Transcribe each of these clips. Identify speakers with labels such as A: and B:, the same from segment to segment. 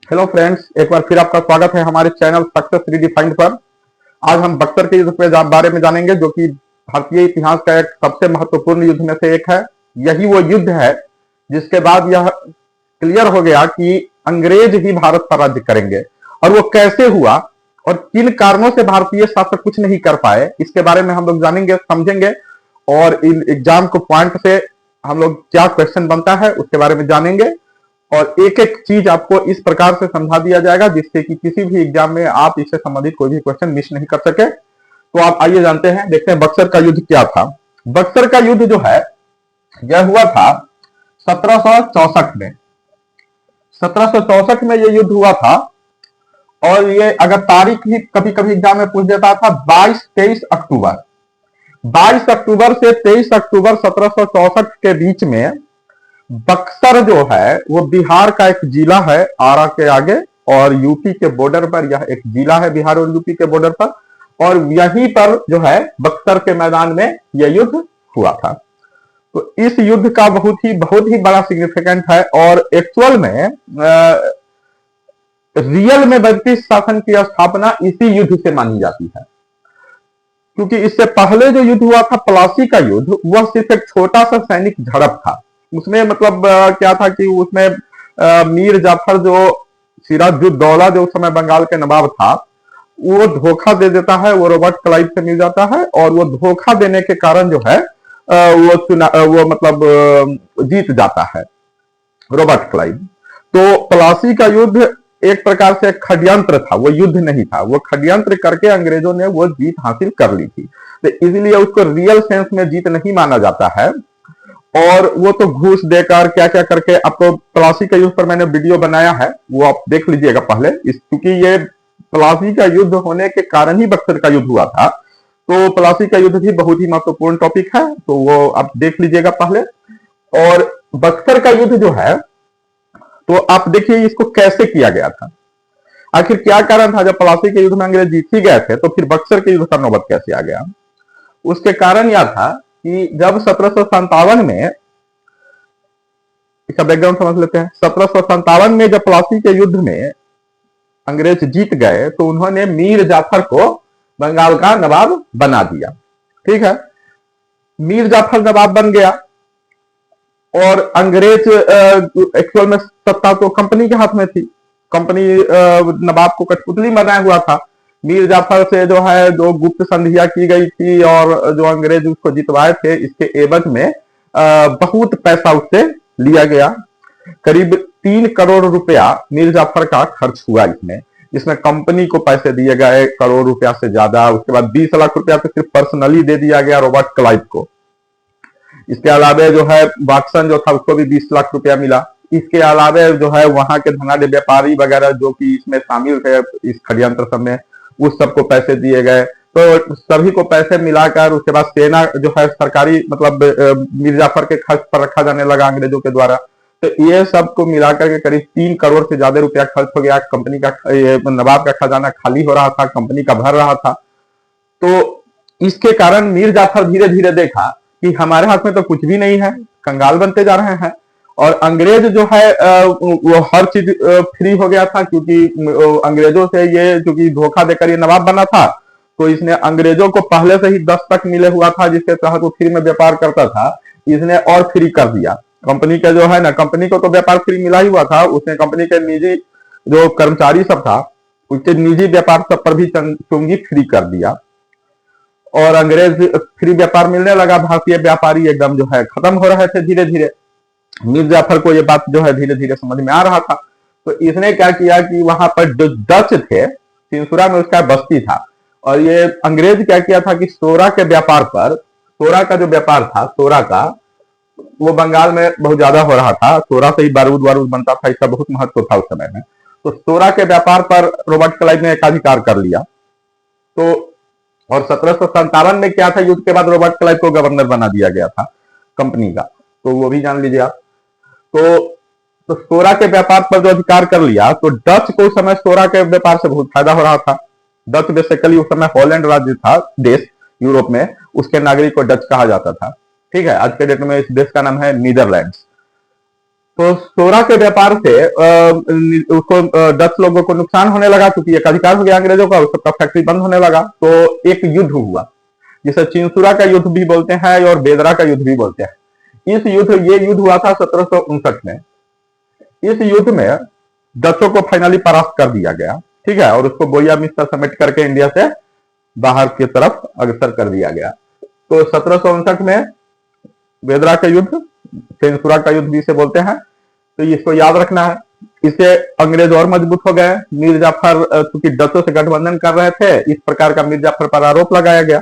A: Hello friends, एक बार फिर आपका स्वागत है हमारे चैनल सक्सेस रिडिफाइंड पर। आज हम बक्सर के युद्ध के बारे में जानेंगे, जो कि भारतीय इतिहास का एक सबसे महत्वपूर्ण युद्ध में से एक है। यही वो युद्ध है जिसके बाद यह क्लियर हो गया कि अंग्रेज ही भारत पर राज्य करेंगे। और वो कैसे हुआ और किन कारणों से भारतीय शासक कुछ नहीं कर पाए, इसके बारे में हम लोग जानेंगे, समझेंगे। और इन एग्जाम को पॉइंट से हम लोग क्या क्वेश्चन बनता है उसके बारे में जानेंगे। और एक एक चीज आपको इस प्रकार से समझा दिया जाएगा जिससे कि किसी भी एग्जाम में आप इससे संबंधित कोई भी क्वेश्चन मिस नहीं कर सके। तो आप आइए जानते हैं, देखते हैं बक्सर का युद्ध क्या था। बक्सर का युद्ध जो है यह हुआ था 1764 में। 1764 में यह युद्ध हुआ था। और ये अगर तारीख भी कभी कभी एग्जाम में पूछ देता था, 22-23 अक्टूबर 22 अक्टूबर से 23 अक्टूबर 1764 के बीच में बक्सर जो है वो बिहार का एक जिला है, आरा के आगे, और यूपी के बॉर्डर पर यह एक जिला है, बिहार और यूपी के बॉर्डर पर। और यहीं पर जो है बक्सर के मैदान में यह युद्ध हुआ था। तो इस युद्ध का बहुत ही बड़ा सिग्निफिकेंट है। और एक्चुअल में रियल में ब्रिटिश शासन की स्थापना इसी युद्ध से मानी जाती है, क्योंकि इससे पहले जो युद्ध हुआ था, प्लासी का युद्ध, वह सिर्फ एक छोटा सा सैनिक झड़प था। उसमें मतलब क्या था कि उसमें मीर जाफर जो सिराजुद्दौला जो उस समय बंगाल के नवाब था, वो धोखा दे देता है, वो रॉबर्ट क्लाइव से मिल जाता है। और वो धोखा देने के कारण जो है वो मतलब जीत जाता है रॉबर्ट क्लाइव। तो प्लासी का युद्ध एक प्रकार से षड्यंत्र था, वो युद्ध नहीं था। वो षड्यंत्र करके अंग्रेजों ने वो जीत हासिल कर ली थी, तो इसलिए उसको रियल सेंस में जीत नहीं माना जाता है। और वो तो घूस देकर क्या क्या करके, आपको प्लासी का युद्ध पर मैंने वीडियो बनाया है, वो आप देख लीजिएगा पहले, क्योंकि ये प्लासी का युद्ध होने के कारण ही बक्सर का युद्ध हुआ था। तो प्लासी का युद्ध भी बहुत ही महत्वपूर्ण टॉपिक है, तो वो आप देख लीजिएगा पहले। और बक्सर का युद्ध जो है, तो आप देखिए इसको कैसे किया गया था, आखिर क्या कारण था। जब प्लासी के युद्ध में अंग्रेज जीत ही गए थे, तो फिर बक्सर के युद्ध का नौबत कैसे आ गया। उसके कारण यह था कि जब 1757 में, इसका बैकग्राउंड समझ लेते हैं। 1757 में जब प्लासी के युद्ध में अंग्रेज जीत गए, तो उन्होंने मीर जाफर को बंगाल का नवाब बना दिया। ठीक है, मीर जाफर नवाब बन गया। और अंग्रेज एक्चुअल में सत्ता तो कंपनी के हाथ में थी। कंपनी नवाब को कठपुतली बनाया हुआ था। मीर जाफर से जो है जो गुप्त संधियां की गई थी, और जो अंग्रेज उसको जितवाए थे, इसके एवज में बहुत पैसा उससे लिया गया। करीब 3 करोड़ रुपया मीर जाफर का खर्च हुआ इसमें कंपनी को पैसे दिए गए करोड़ रुपया से ज्यादा। उसके बाद 20 लाख रुपया तो सिर्फ पर्सनली दे दिया गया रॉबर्ट क्लाइव को। इसके अलावा जो है वाटसन जो था, उसको भी 20 लाख रुपया मिला। इसके अलावा जो है वहां के धनाढ़ व्यापारी वगैरह जो कि इसमें शामिल थे इस षड्यंत्र सब में, उस सबको पैसे दिए गए। तो सभी को पैसे मिलाकर उसके बाद सेना जो है सरकारी मतलब मीर जाफर के खर्च पर रखा जाने लगा अंग्रेजों के द्वारा। तो ये सबको मिलाकर के करीब 3 करोड़ से ज्यादा रुपया खर्च हो गया। कंपनी का नवाब का खजाना खाली हो रहा था, कंपनी का भर रहा था। तो इसके कारण मीर जाफर धीरे धीरे देखा कि हमारे हाथ में तो कुछ भी नहीं है, कंगाल बनते जा रहे हैं। और अंग्रेज जो है वो हर चीज फ्री हो गया था, क्योंकि अंग्रेजों से ये क्योंकि धोखा देकर ये नवाब बना था, तो इसने अंग्रेजों को पहले से ही 10 तक मिले हुआ था, जिसके तहत वो फ्री में व्यापार करता था। इसने और फ्री कर दिया। कंपनी का जो है ना, कंपनी को तो व्यापार फ्री मिला ही हुआ था, उसने कंपनी के निजी जो कर्मचारी सब था, उसके निजी व्यापार सब पर भी चुंगी फ्री कर दिया। और अंग्रेज फ्री व्यापार मिलने लगा, भारतीय व्यापारी एकदम जो है खत्म हो रहे थे धीरे धीरे। मीर जाफर को ये बात जो है धीरे धीरे समझ में आ रहा था। तो इसने क्या किया कि वहां पर जो डच थे, सिंसुरा में उसका बस्ती था, और ये अंग्रेज क्या किया था कि सोरा के व्यापार पर, सोरा का जो व्यापार था, सोरा का, वो बंगाल में बहुत ज्यादा हो रहा था। सोरा से ही बारूद वारूद बनता था, इसका बहुत महत्व था उस समय में। तो सोरा के व्यापार पर रॉबर्ट क्लाइव ने एकाधिकार कर लिया। तो और 1757 में क्या था, युद्ध के बाद रॉबर्ट क्लाइव को गवर्नर बना दिया गया था कंपनी का, तो वो भी जान लीजिए आप। तो सोरा के व्यापार पर जो अधिकार कर लिया, तो डच को उस समय सोरा के व्यापार से बहुत फायदा हो रहा था। डच बेसिकली उस समय हॉलैंड राज्य था, देश यूरोप में, उसके नागरिक को डच कहा जाता था। ठीक है, आज के डेट में इस देश का नाम है नीदरलैंड्स। तो सोरा के व्यापार से उसको 10 लोगों को नुकसान होने लगा, क्योंकि एक अधिकार हो गया अंग्रेजों का, उसका फैक्ट्री बंद होने लगा। तो एक युद्ध हुआ जिसे चिंसुरा का युद्ध भी बोलते हैं और बेदरा का युद्ध भी बोलते हैं। ये युद्ध हुआ था 1759 में। इस युद्ध में डचों को फाइनली परास्त कर दिया गया, ठीक है, और उसको बोया मिस्र समेट करके इंडिया से बाहर की तरफ अग्रसर कर दिया गया। तो 1759 में बेदरा का युद्ध, चिंसुरा का युद्ध भी इसे बोलते हैं। तो इसको याद रखना है। इससे अंग्रेज और मजबूत हो गए। मीर जाफर चूंकि डचों से गठबंधन कर रहे थे, इस प्रकार का मीर जाफर पर आरोप लगाया गया।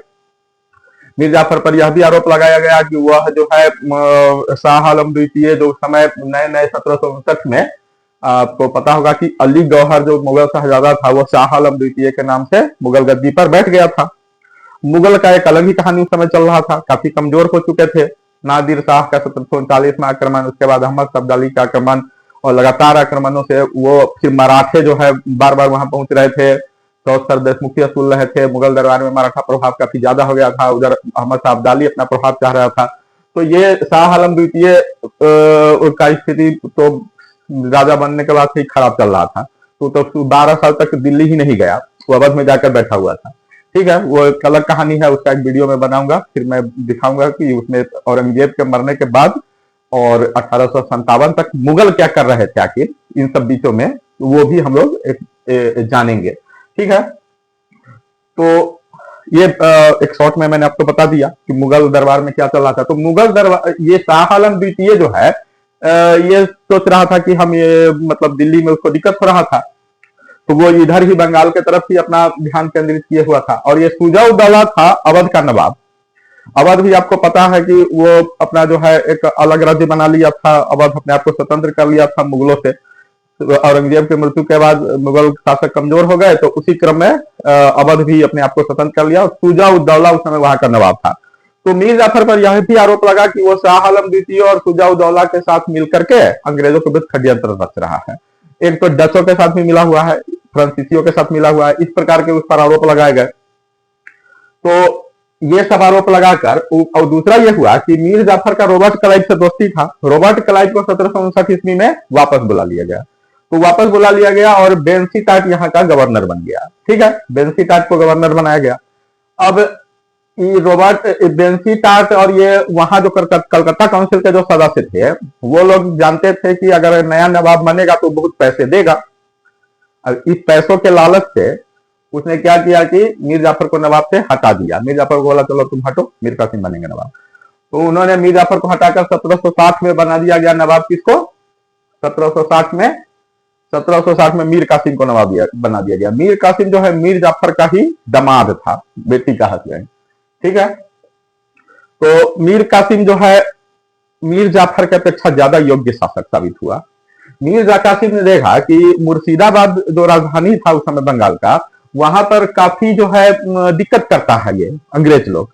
A: मीर जाफर पर यह भी आरोप लगाया गया कि वह जो है शाह आलम द्वितीय, जो समय नए नए 1759 में, आपको पता होगा कि अली गौहर जो मुगल शहजादा था, वो शाह आलम द्वितीय के नाम से मुगल गद्दी पर बैठ गया था। मुगल का एक अलग ही कहानी उस समय चल रहा था, काफी कमजोर हो चुके थे। नादिर शाह का 1739 में आक्रमण, उसके बाद अहमद सफदली का आक्रमण, और लगातार आक्रमणों से वो फिर मराठे जो है बार बार वहां पहुंच रहे थे, चौसर देशमुखी असूल रहे थे। मुगल दरबार में मराठा प्रभाव काफी ज्यादा हो गया था, उधर अहमद सफदली अपना प्रभाव चाह रहा था। तो ये शाह आलम द्वितीय का स्थिति तो राजा बनने के बाद से ही खराब चल रहा था। तो 12 साल तक दिल्ली ही नहीं गया, वो अवध में जाकर बैठा हुआ था। ठीक है, वो एक अलग कहानी है, उसका एक वीडियो में बनाऊंगा, फिर मैं दिखाऊंगा कि उसमें औरंगजेब के मरने के बाद और 1857 तक मुगल क्या कर रहे थे आखिर इन सब बीचों में, वो भी हम लोग जानेंगे। ठीक है, तो ये एक शॉर्ट में मैंने आपको बता दिया कि मुगल दरबार में क्या चल रहा था। तो मुगल दरबार, ये शाह आलम द्वितीय जो है, ये सोच रहा था कि हम ये मतलब दिल्ली में उसको दिक्कत हो रहा था, तो वो इधर ही बंगाल के तरफ ही अपना ध्यान केंद्रित किए हुआ था। और ये सुजा-उद-दौला था अवध का नवाब। अवध भी आपको पता है कि वो अपना जो है एक अलग राज्य बना लिया था, अवध अपने आप को स्वतंत्र कर लिया था मुगलों से। औरंगजेब की मृत्यु के बाद मुगल शासक कमजोर हो गए, तो उसी क्रम में अवध भी अपने आप को स्वतंत्र कर लिया। और सुजा-उद-दौला उस समय वहां का नवाब था। तो मीर जाफर पर यह भी आरोप लगा कि वो शाह आलम द्वितीय और सुजा-उद-दौला के साथ मिलकर के अंग्रेजों के विरुद्ध षड्यंत्र रच रहा है। एक तो डचों के साथ भी मिला हुआ है, फ्रांसीसियों के साथ मिला हुआ है, इस प्रकार के उस पर आरोप लगाए गए। तो ये सब आरोप लगाकर, और दूसरा ये हुआ कि मीर जाफर का रॉबर्ट क्लाइव से दोस्ती था। रॉबर्ट क्लाइव को 1759 ईस्वी में वापस बुला लिया गया। तो वापस बुला लिया गया और बेंसीटाट यहाँ का गवर्नर बन गया। ठीक है, बेंसीटाट को गवर्नर बनाया गया। अब ये रॉबर्ट बेंसीटाट और ये वहां जो कलकत्ता काउंसिल के जो सदस्य थे, वो लोग जानते थे कि अगर नया नवाब बनेगा तो बहुत पैसे देगा। इस पैसों के लालच से उसने क्या किया कि मीर जाफर को नवाब से हटा दिया। मीर जाफर को बोला चलो तुम हटो, मीर कासिम बनेंगे नवाब। तो उन्होंने मीर जाफर को हटाकर 1760 में बना दिया गया नवाब। किसको? 1760 में 1760 में मीर कासिम को नवाब बना दिया गया। मीर कासिम जो है मीर जाफर का ही दामाद था, बेटी का हस्बैंड। ठीक है, तो मीर कासिम जो है मीर जाफर के अपेक्षा ज्यादा योग्य शासक साबित हुआ। मीर कासिम ने देखा कि मुर्शिदाबाद जो राजधानी था उस समय बंगाल का, वहां पर काफी जो है दिक्कत करता है ये अंग्रेज लोग।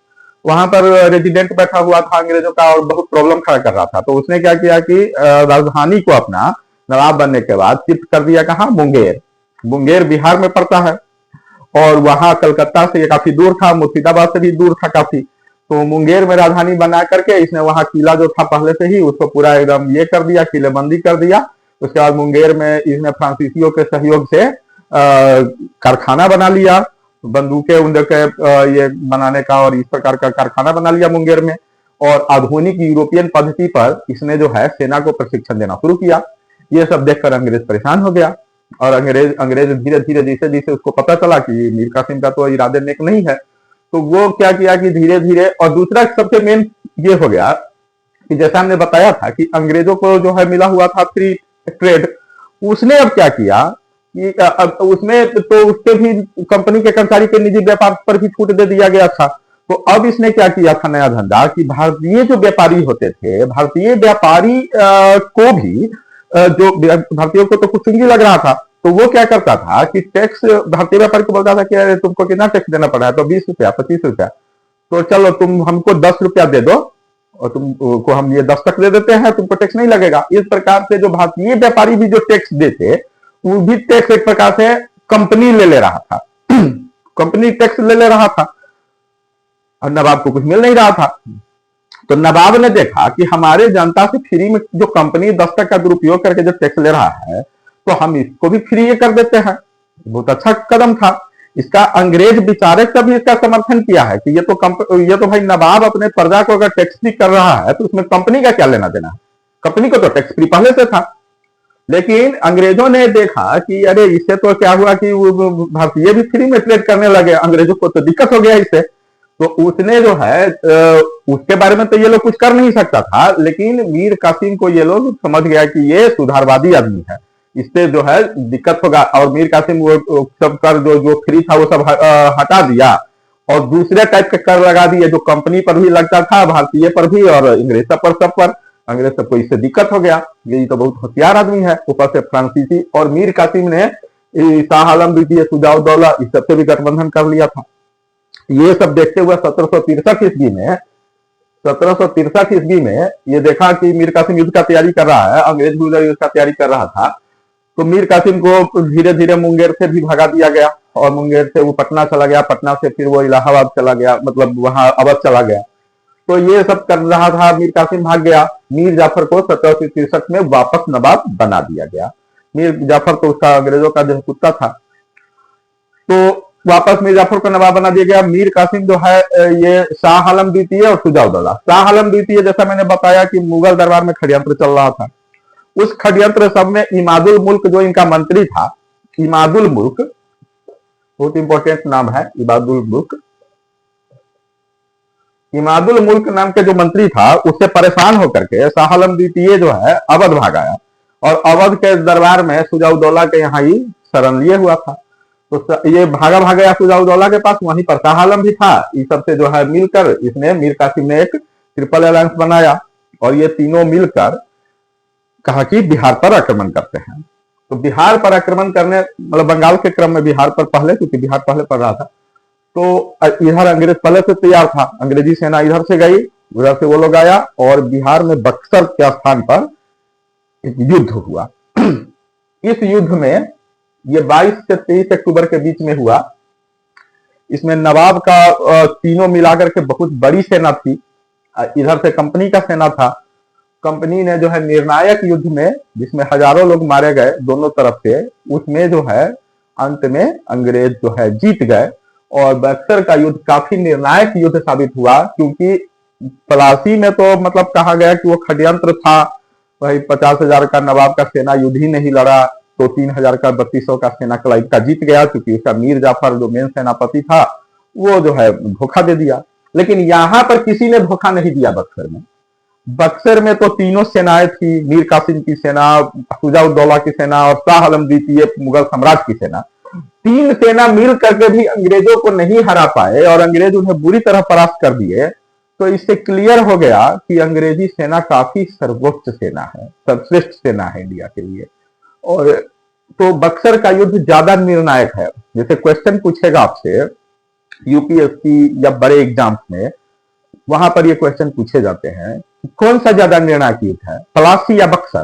A: वहां पर रेजिडेंट बैठा हुआ था अंग्रेजों का और बहुत प्रॉब्लम खड़ा कर रहा था। तो उसने क्या किया कि राजधानी को अपना नवाब बनने के बाद शिफ्ट कर दिया। कहा? मुंगेर। मुंगेर बिहार में पड़ता है और वहां कलकत्ता से ये काफी दूर था, मुर्शिदाबाद से भी दूर था काफी। तो मुंगेर में राजधानी बना करके इसने वहां किला जो था पहले से ही, उसको पूरा एकदम ये कर दिया, किलेबंदी कर दिया। उसके बाद मुंगेर में इसने फ्रांसीसियों के सहयोग से कारखाना बना लिया, बंदूकें उनके ये बनाने का, और इस प्रकार का कारखाना बना लिया मुंगेर में। और आधुनिक यूरोपियन पद्धति पर इसने जो है सेना को प्रशिक्षण देना शुरू किया। ये सब देखकर अंग्रेज परेशान हो गया और अंग्रेज धीरे धीरे जैसे जैसे उसको पता चला कि मीर कासिम का तो इरादे नेक नहीं है, तो वो क्या किया कि धीरे धीरे। और दूसरा सबसे मेन ये हो गया कि जैसा हमने बताया था कि अंग्रेजों को जो है मिला हुआ था फ्री ट्रेड, उसने अब क्या किया कि अब उसमें तो उसके भी कंपनी के कर्मचारी के निजी व्यापार पर भी छूट दे दिया गया था। तो अब इसने क्या किया था नया धंधा कि भारतीय जो व्यापारी होते थे, भारतीय व्यापारी को भी जो भारतीयों को तो कुछ चुंगी लग रहा था, तो वो क्या करता था कि टैक्स भारतीय व्यापारी को बोलता था कि अरे तुमको कितना टैक्स देना पड़ा है, तो 20 रुपया 25 रुपया, तो चलो तुम हमको 10 रुपया दे दो और तुमको हम ये 10 तक दे देते हैं, तुमको टैक्स नहीं लगेगा। इस प्रकार से जो भारतीय व्यापारी भी जो टैक्स देते, वो भी टैक्स एक प्रकार से कंपनी ले रहा था कंपनी टैक्स ले रहा था और नवाब को कुछ मिल नहीं रहा था। तो नवाब ने देखा कि हमारे जनता से फ्री में जो कंपनी 10 का दुरुपयोग करके जो टैक्स ले रहा है, तो हम इसको भी फ्री कर देते हैं। बहुत अच्छा कदम था। इसका अंग्रेज विचारक का भी इसका समर्थन किया है कि ये तो भाई नवाब अपने प्रजा को अगर टैक्स फ्री कर रहा है तो उसमें कंपनी का क्या लेना देना है, कंपनी को तो टैक्स फ्री पहले से था। लेकिन अंग्रेजों ने देखा कि अरे इससे तो क्या हुआ कि भारतीय भी फ्री में ट्रेड करने लगे, अंग्रेजों को तो दिक्कत हो गया इससे। तो उसने जो है उसके बारे में तो ये लोग कुछ कर नहीं सकता था, लेकिन मीर कासिम को ये लोग समझ गया कि ये सुधारवादी आदमी है, इससे जो है दिक्कत होगा। और मीर कासिम वो सब कर जो फ्री था वो सब हटा दिया और दूसरे टाइप के कर लगा दिए जो कंपनी पर भी लगता था, भारतीय पर भी और अंग्रेज पर, सब पर। अंग्रेज सबको इससे दिक्कत हो गया, ये तो बहुत होशियार आदमी है, ऊपर से फ्रांसीसी। और मीर कासिम ने शाह आलम द्वितीय, शुजा-उद-दौला इस सबसे भी गठबंधन कर लिया था। ये सब देखते हुए 1763 ईस्वी में ये देखा कि मीर कासिम युद्ध का तैयारी कर रहा है, अंग्रेज भी उधर युद्ध का तैयारी कर रहा था। तो मीर कासिम को धीरे धीरे मुंगेर से भी भगा दिया गया और मुंगेर से वो पटना चला गया, पटना से फिर वो इलाहाबाद चला गया, मतलब वहां अवध चला गया। तो ये सब कर रहा था, मीर कासिम भाग गया। मीर जाफर को 1763 में वापस नवाब बना दिया गया। मीर जाफर तो उसका अंग्रेजों का जो कुत्ता था, तो वापस मीर जाफर को नवाब बना दिया गया। मीर कासिम जो है ये शाह आलम द्वितीय और शुजा-उद-दौला, शाह आलम द्वितीय जैसा मैंने बताया कि मुगल दरबार में षड्यंत्र चल रहा था, उस षड्यंत्र सब में इमादुल मुल्क जो इनका मंत्री था, इमादुल मुल्क, बहुत इंपॉर्टेंट नाम है इमादुल मुल्क, इमादुल मुल्क नाम के जो मंत्री था उससे परेशान होकर के शाह आलम द्वितीय जो है अवध भाग आया और अवध के दरबार में शुजा-उद-दौला के यहाँ ही शरण लिए हुआ था। तो ये भागा गया शुजा-उद-दौला के पास, वहीं पर शाह आलम भी था। इस सबसे जो है मिलकर इसने मीर कासिम ने एक ट्रिपल अलायंस बनाया और ये तीनों मिलकर कहा कि बिहार पर आक्रमण करते हैं। तो बिहार पर आक्रमण करने, मतलब बंगाल के क्रम में बिहार पर पहले, क्योंकि बिहार पहले पड़ रहा था, तो इधर अंग्रेज पहले से तैयार था, अंग्रेजी सेना इधर से गई, उधर से वो लोग आया और बिहार में बक्सर के स्थान पर एक युद्ध हुआ। इस युद्ध में ये 22 से 23 अक्टूबर के बीच में हुआ। इसमें नवाब का तीनों मिलाकर के बहुत बड़ी सेना थी, इधर से कंपनी का सेना था। कंपनी ने जो है निर्णायक युद्ध में, जिसमें हजारों लोग मारे गए दोनों तरफ से, उसमें जो है अंत में अंग्रेज जो है जीत गए और बक्सर का युद्ध काफी निर्णायक युद्ध साबित हुआ, क्योंकि पलासी में तो मतलब कहा गया कि वो षड्यंत्र था, वही 50,000 का नवाब का सेना युद्ध ही नहीं लड़ा, तो 3,000 का 3200 का सेना क्लाइव का जीत गया, क्योंकि उसका मीर जाफर जो मेन सेनापति था वो जो है धोखा दे दिया। लेकिन यहां पर किसी ने धोखा नहीं दिया। बक्सर में तो तीनों सेनाएं थी, मीर कासिम की सेना, शुजा-उद-दौला की सेना और शाह आलम द्वितीय मुगल सम्राट की सेना। तीन सेना मिल करके भी अंग्रेजों को नहीं हरा पाए और अंग्रेज उन्हें बुरी तरह परास्त कर दिए। तो इससे क्लियर हो गया कि अंग्रेजी सेना काफी सर्वोच्च सेना है, सर्वश्रेष्ठ सेना है इंडिया के लिए। और तो बक्सर का युद्ध ज्यादा निर्णायक है। जैसे क्वेश्चन पूछेगा आपसे यूपीएससी या बड़े एग्जाम्स में, वहां पर ये क्वेश्चन पूछे जाते हैं कि कौन सा ज्यादा निर्णायक युद्ध है, पलासी या बक्सर?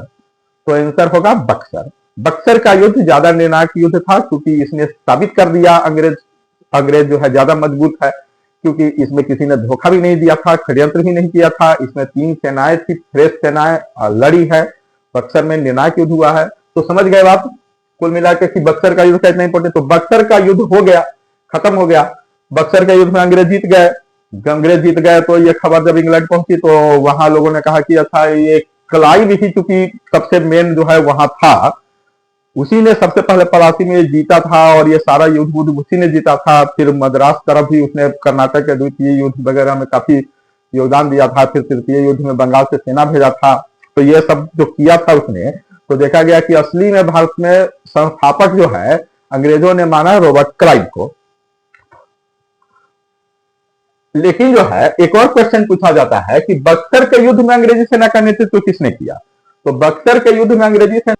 A: तो आंसर होगा बक्सर। बक्सर का युद्ध ज्यादा निर्णायक युद्ध था, क्योंकि इसने साबित कर दिया अंग्रेज जो है ज्यादा मजबूत है, क्योंकि इसमें किसी ने धोखा भी नहीं दिया था, षड्यंत्र भी नहीं किया था। इसमें तीन सेनाएं थी, फ्रेश सेनाएं लड़ी है, बक्सर में निर्णायक युद्ध हुआ है। तो समझ गए आप कुल मिलाकर कि बक्सर का युद्ध कितना इंपॉर्टेंट। तो बक्सर का युद्ध हो गया, खत्म हो गया। बक्सर के युद्ध में अंग्रेज जीत गए। तो ये खबर जब इंग्लैंड पहुंची तो वहां लोगों ने कहा कि अच्छा ये क्लाइव ही चूंकि सबसे मेन जो है वहां था, उसी ने सबसे पहले पलासी में जीता था और ये सारा युद्ध उसी ने जीता था। फिर मद्रास तरफ भी उसने कर्नाटक के द्वितीय युद्ध वगैरह में काफी योगदान दिया था। फिर तृतीय युद्ध में बंगाल से सेना भेजा था। तो ये सब जो किया था उसने, तो देखा गया कि असली में भारत में संस्थापक जो है अंग्रेजों ने माना रॉबर्ट क्लाइव को। लेकिन जो है एक और क्वेश्चन पूछा जाता है कि बक्सर के युद्ध में अंग्रेजी सेना का नेतृत्व किसने किया? तो बक्सर के युद्ध में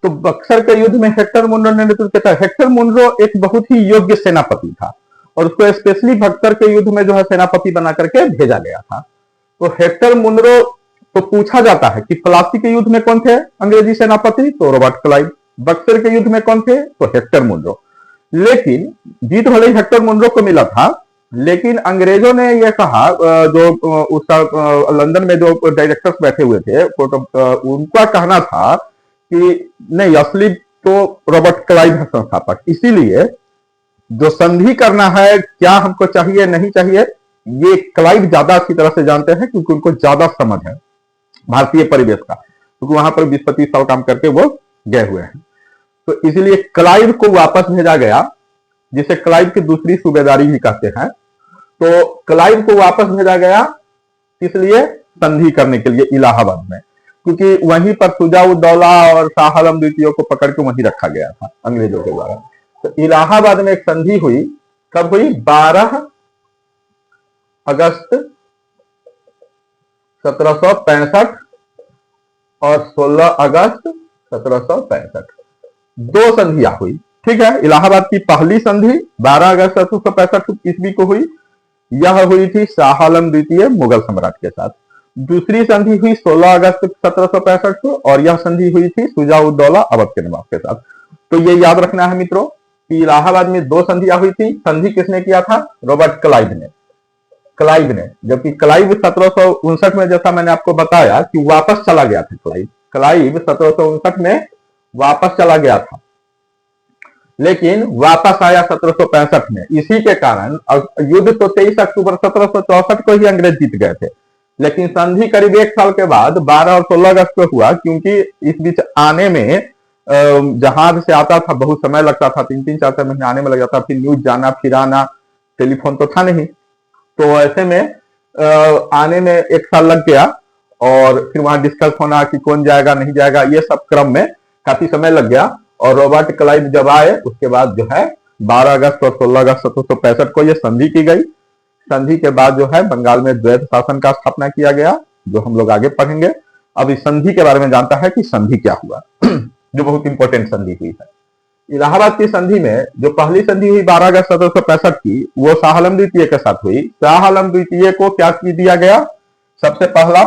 A: बक्सर के युद्ध में हेक्टर मुनरो ने नेतृत्व किया। हेक्टर मुनरो एक बहुत ही योग्य सेनापति था और उसको स्पेशली बक्सर के युद्ध में जो है सेनापति बना करके भेजा गया था। तो हेक्टर मुनरो तो पूछा जाता है कि प्लासी के युद्ध में कौन थे अंग्रेजी सेनापति? तो रॉबर्ट क्लाइव। बक्सर के युद्ध में कौन थे? तो हेक्टर मुनरो। लेकिन जीत भले ही हेक्टर मुनरो को मिला था, लेकिन अंग्रेजों ने यह कहा, जो उसका लंदन में जो डायरेक्टर्स बैठे हुए थे, उनका कहना था कि नहीं, असली तो रॉबर्ट क्लाइव है संस्थापक, इसीलिए जो संधि करना है, क्या हमको चाहिए नहीं चाहिए, ये क्लाइव ज्यादा अच्छी तरह से जानते हैं, क्योंकि उनको ज्यादा समझ है भारतीय परिवेश का, क्योंकि वहां पर 20-25 साल काम करके वो गए हुए हैं। तो इसलिए क्लाइव को वापस भेजा गया, जिसे क्लाइव की दूसरी सूबेदारी भी कहते हैं। तो क्लाइव को वापस भेजा गया, इसलिए संधि करने के लिए इलाहाबाद में, क्योंकि वहीं पर शुजा-उद-दौला और शाह आलम द्वितीय को पकड़ के वहीं रखा गया था अंग्रेजों के द्वारा। तो इलाहाबाद में एक संधि हुई, कब हुई? 12 अगस्त 1765 और 16 अगस्त 1765, दो संधियां हुई। ठीक है, इलाहाबाद की पहली संधि 12 अगस्त 1765 ईस्वी को हुई, यह हुई थी शाह आलम द्वितीय मुगल सम्राट के साथ। दूसरी संधि हुई 16 अगस्त 1765 को, और यह संधि हुई थी शुजा-उद-दौला अवध के नवाब के साथ। तो ये याद रखना है मित्रों कि इलाहाबाद में दो संधियां हुई थी। संधि किसने किया था? रॉबर्ट क्लाइव ने। जबकि क्लाइव 1759 में, जैसा मैंने आपको बताया कि वापस चला गया था, क्लाइव 1759 में वापस चला गया था, लेकिन वापस आया 1765 में। इसी के कारण युद्ध तो 23 अक्टूबर 1764 को ही अंग्रेज जीत गए थे, लेकिन संधि करीब एक साल के बाद 12 और 16 अगस्त को हुआ, क्योंकि इस बीच आने में जहाज से आता था, बहुत समय लगता था, 3-3, 4-4 महीने आने में लग जाता, फिर न्यूज जाना फिर आना, टेलीफोन तो था नहीं, तो ऐसे में आने में एक साल लग गया, और फिर वहां डिस्कस होना कि कौन जाएगा नहीं जाएगा, ये सब क्रम में काफी समय लग गया। और रॉबर्ट क्लाइव जब आए, उसके बाद जो है 12 अगस्त और 16 अगस्त 1765 को यह संधि की गई। संधि के बाद जो है बंगाल में द्वैत शासन का स्थापना किया गया, जो हम लोग आगे पढ़ेंगे। अब इस संधि के बारे में जानता है कि संधि क्या हुआ जो बहुत इंपॉर्टेंट संधि हुई है। इलाहाबाद की संधि में जो पहली संधि हुई 12 अगस्त 1765 की, वो शाह आलम द्वितीय के साथ हुई। शाह आलम द्वितीय को क्या दिया गया? सबसे पहला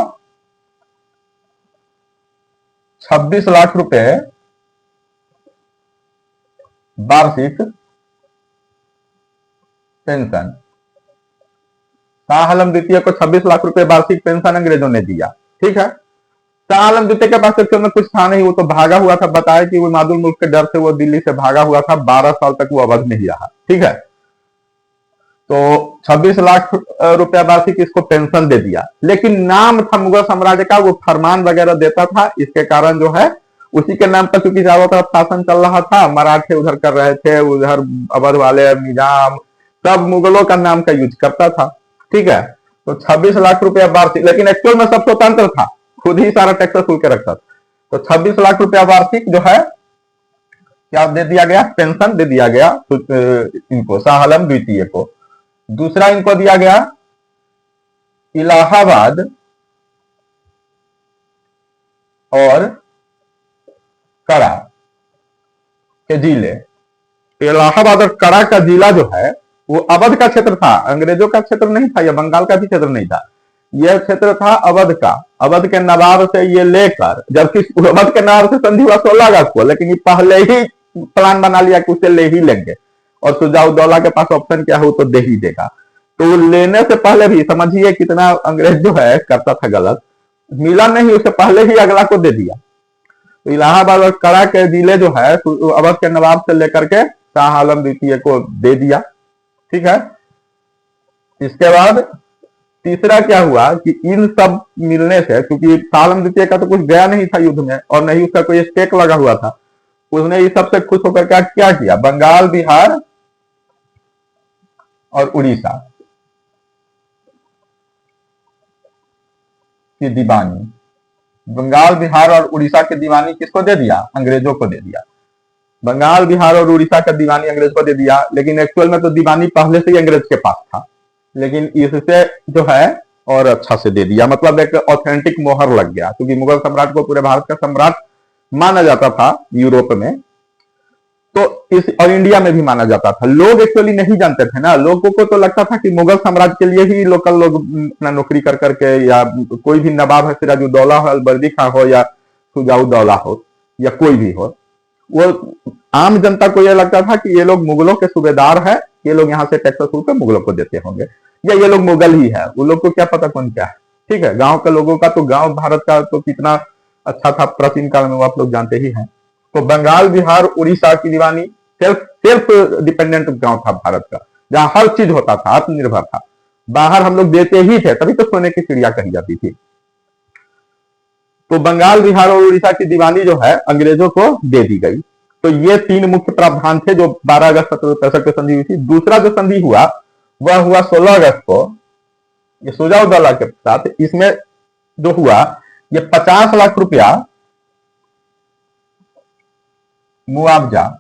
A: 26 लाख रुपए वार्षिक पेंशन। शाह आलम द्वितीय को 26 लाख रुपए वार्षिक पेंशन अंग्रेजों ने दिया। ठीक है, शाह आलम द्वितीय के पास एक्चुअल में कुछ था नहीं, वो तो भागा हुआ था। बताया कि वो मादुल मुल्क के डर से वो दिल्ली से भागा हुआ था, 12 साल तक वो अवध में ही रहा। ठीक है, तो 26 लाख रुपया वार्षिक इसको पेंशन दे दिया, लेकिन नाम था मुगल साम्राज्य का, वो फरमान वगैरह देता था। इसके कारण जो है उसी के नाम पर, क्योंकि चारों तरफ शासन चल रहा था, मराठे उधर कर रहे थे, उधर अवध वाले, निजाम, सब मुगलों का नाम का यूज करता था। ठीक है, तो 26 लाख रुपया वार्षिक, लेकिन एक्चुअल में सब स्वतंत्र था, खुद ही सारा टैक्स वसूल के रखता था। तो 26 लाख रुपया वार्षिक जो है क्या दे दिया गया? पेंशन दे दिया गया इनको, शाह आलम द्वितीय को। दूसरा इनको दिया गया इलाहाबाद और कड़ा के जिले। इलाहाबाद और कड़ा का जिला जो है वो अवध का क्षेत्र था, अंग्रेजों का क्षेत्र नहीं था, या बंगाल का भी क्षेत्र नहीं था, यह क्षेत्र था अवध का। अवध के नवाब से ये लेकर, जबकि अवध के नवाब से संधि हुआ 16 अगस्त को, लेकिन ये पहले ही प्लान बना लिया कि उसे ले ही लेंगे, और शुजा-उद-दौला के पास ऑप्शन क्या हो तो दे ही देगा। तो लेने से पहले भी समझिए कितना अंग्रेज जो है करता था गलत, मिला नहीं, उससे पहले ही अगला को दे दिया। तो इलाहाबाद और कड़ा के जिले जो है अवध के नवाब से लेकर के शाह आलम द्वितीय को दे दिया। ठीक है, इसके बाद तीसरा क्या हुआ कि इन सब मिलने से, क्योंकि शाह आलम द्वितीय का तो कुछ गया नहीं था युद्ध में, और नहीं उसका कोई स्टेक लगा हुआ था, उसने इस सबसे खुश होकर क्या किया? बंगाल, बिहार और उड़ीसा की दीवानी, बंगाल, बिहार और उड़ीसा की दीवानी किसको दे दिया? अंग्रेजों को दे दिया। बंगाल, बिहार और उड़ीसा का दीवानी अंग्रेज को दे दिया, लेकिन एक्चुअल में तो दीवानी पहले से ही अंग्रेज के पास था, लेकिन इससे जो है और अच्छा से दे दिया, मतलब एक ऑथेंटिक मोहर लग गया, क्योंकि मुगल सम्राट को पूरे भारत का सम्राट माना जाता था यूरोप में, तो इस और इंडिया में भी माना जाता था। लोग एक्चुअली नहीं जानते थे ना, लोगों को तो लगता था कि मुगल साम्राज्य के लिए ही लोकल लोग अपना नौकरी कर करके, या कोई भी नवाब है, सिराजुद्दौला हो, अलबर्दी खां हो, या शुजा-उद-दौला हो, या कोई भी हो, वो आम जनता को यह लगता था कि ये लोग मुगलों के सूबेदार हैं, ये लोग यहाँ से टैक्स वसूल कर मुगलों को देते होंगे, या ये लोग मुगल ही है, उन लोग को क्या पता कौन क्या है। ठीक है, गांव के लोगों का तो, गांव भारत का तो कितना अच्छा था प्राचीन काल में, वो आप लोग जानते ही हैं। तो बंगाल, बिहार, उड़ीसा की दीवानी सेल्फ सेल्फ डिपेंडेंट गांव था भारत का, जहां हर चीज होता था, आत्मनिर्भर था। बाहर हम लोग देते ही थे, तभी तो सोने की चिड़िया कही जाती थी। तो बंगाल, बिहार और उड़ीसा की दीवानी जो है अंग्रेजों को दे दी गई। तो ये तीन मुख्य प्रावधान थे जो 12 अगस्त 1765 को संधि हुई थी। दूसरा जो संधि हुआ वह हुआ 16 अगस्त को, ये सुजाउद्दौला के साथ। इसमें जो हुआ, ये 50 लाख रुपया मुआवजा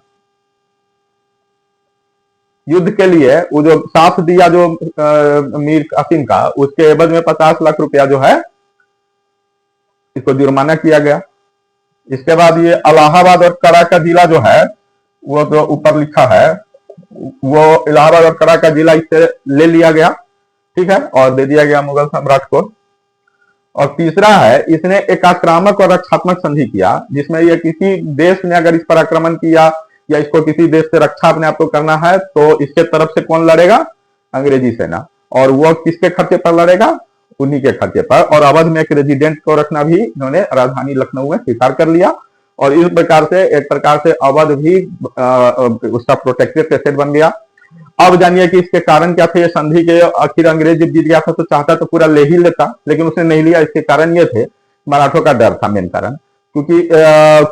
A: युद्ध के लिए, वो जो साथ दिया जो मीर कासिम का, उसके एवज में 50 लाख रुपया जो है इसको जुर्माना किया गया। इसके बाद ये इलाहाबाद और कड़ा का जिला जो है, वो जो ऊपर लिखा है, वो इलाहाबाद और कड़ा का जिला इससे ले लिया गया, ठीक है, और दे दिया गया मुगल सम्राट को। और तीसरा है, इसने एक आक्रामक और रक्षात्मक संधि किया, जिसमें ये किसी देश ने अगर इस पर आक्रमण किया या इसको किसी देश से रक्षा अपने आप को करना है, तो इसके तरफ से कौन लड़ेगा? अंग्रेजी सेना। और वो किसके खर्चे पर लड़ेगा? उन्हीं के खर्चे पर। और अवध में एक रेजिडेंट को रखना भी इन्होंने राजधानी लखनऊ में स्वीकार कर लिया। और इस प्रकार से एक प्रकार से अवध भी उसका प्रोटेक्टेड स्टेट बन गया। अब जानिए कि इसके कारण क्या थे ये संधि के। आखिर अंग्रेज जब जीत गया था तो चाहता तो पूरा ले ही लेता, लेकिन उसने नहीं लिया। इसके कारण ये थे, मराठों का डर था मेन कारण, क्योंकि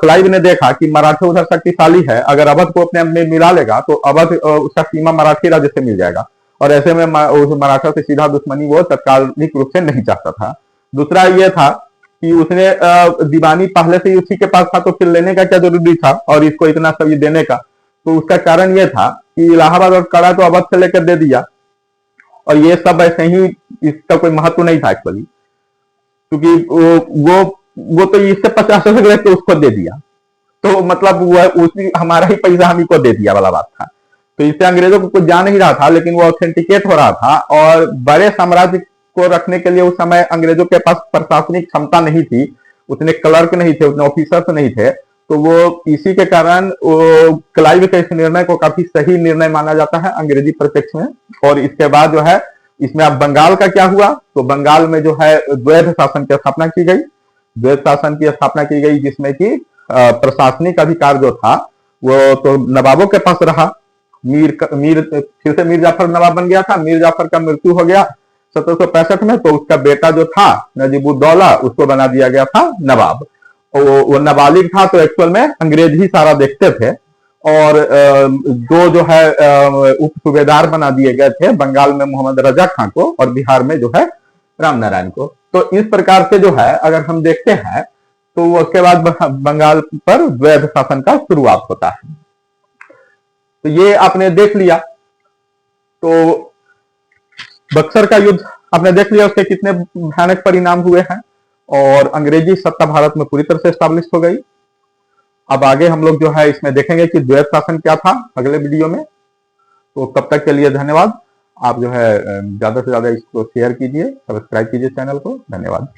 A: क्लाइव ने देखा कि मराठे उधर शक्तिशाली है, अगर अवध को अपने में मिला लेगा तो अवध उसका सीमा मराठी राज्य से मिल जाएगा, और ऐसे में मराठा से सीधा दुश्मनी वो तत्कालिक रूप से नहीं चाहता था। दूसरा ये था कि उसने दीवानी पहले से ही उसी के पास था, तो फिर लेने का क्या जरूरी था और इसको इतना सब देने का। तो उसका कारण ये था कि इलाहाबाद और कड़ा तो अवध से लेकर दे दिया, और ये सब ऐसे ही, इसका कोई महत्व नहीं था एक्चुअली, क्योंकि वो तो इससे 50 लेके उसको दे दिया, तो मतलब वो उसी हमारा ही पैसा हम को दे दिया वाला बात था। तो इससे अंग्रेजों को कुछ जा नहीं रहा था, लेकिन वो ऑथेंटिकेट हो रहा था। और बड़े साम्राज्य को रखने के लिए उस समय अंग्रेजों के पास प्रशासनिक क्षमता नहीं थी, उतने क्लर्क नहीं थे, उतने ऑफिसर्स नहीं थे। तो वो इसी के कारण वो क्लाइव के इस निर्णय को काफी सही निर्णय माना जाता है अंग्रेजी परिप्रेक्ष्य में। और इसके बाद जो है, इसमें अब बंगाल का क्या हुआ, तो बंगाल में जो है द्वैध शासन की स्थापना की गई। द्वैध शासन की स्थापना की गई, जिसमें कि प्रशासनिक अधिकार जो था वो तो नवाबों के पास रहा। फिर से मीर जाफर नवाब बन गया था। मीर जाफर का मृत्यु हो गया 1765 में, तो उसका बेटा जो था नजीबुद्दौला, उसको बना दिया गया था नवाब। वो नाबालिग था, तो एक्चुअल में अंग्रेज ही सारा देखते थे। और दो जो है उप सूबेदार बना दिए गए थे, बंगाल में मोहम्मद रजा खां को और बिहार में जो है राम नारायण को। तो इस प्रकार से जो है अगर हम देखते हैं, तो उसके बाद बंगाल पर द्वैध शासन का शुरुआत होता है। तो ये आपने देख लिया। तो बक्सर का युद्ध आपने देख लिया, उसके कितने भयानक परिणाम हुए हैं, और अंग्रेजी सत्ता भारत में पूरी तरह से स्टैब्लिश हो गई। अब आगे हम लोग जो है इसमें देखेंगे कि द्वैध शासन क्या था अगले वीडियो में। तो तब तक के लिए धन्यवाद। आप जो है ज्यादा से ज्यादा इसको शेयर कीजिए, सब्सक्राइब कीजिए चैनल को। धन्यवाद।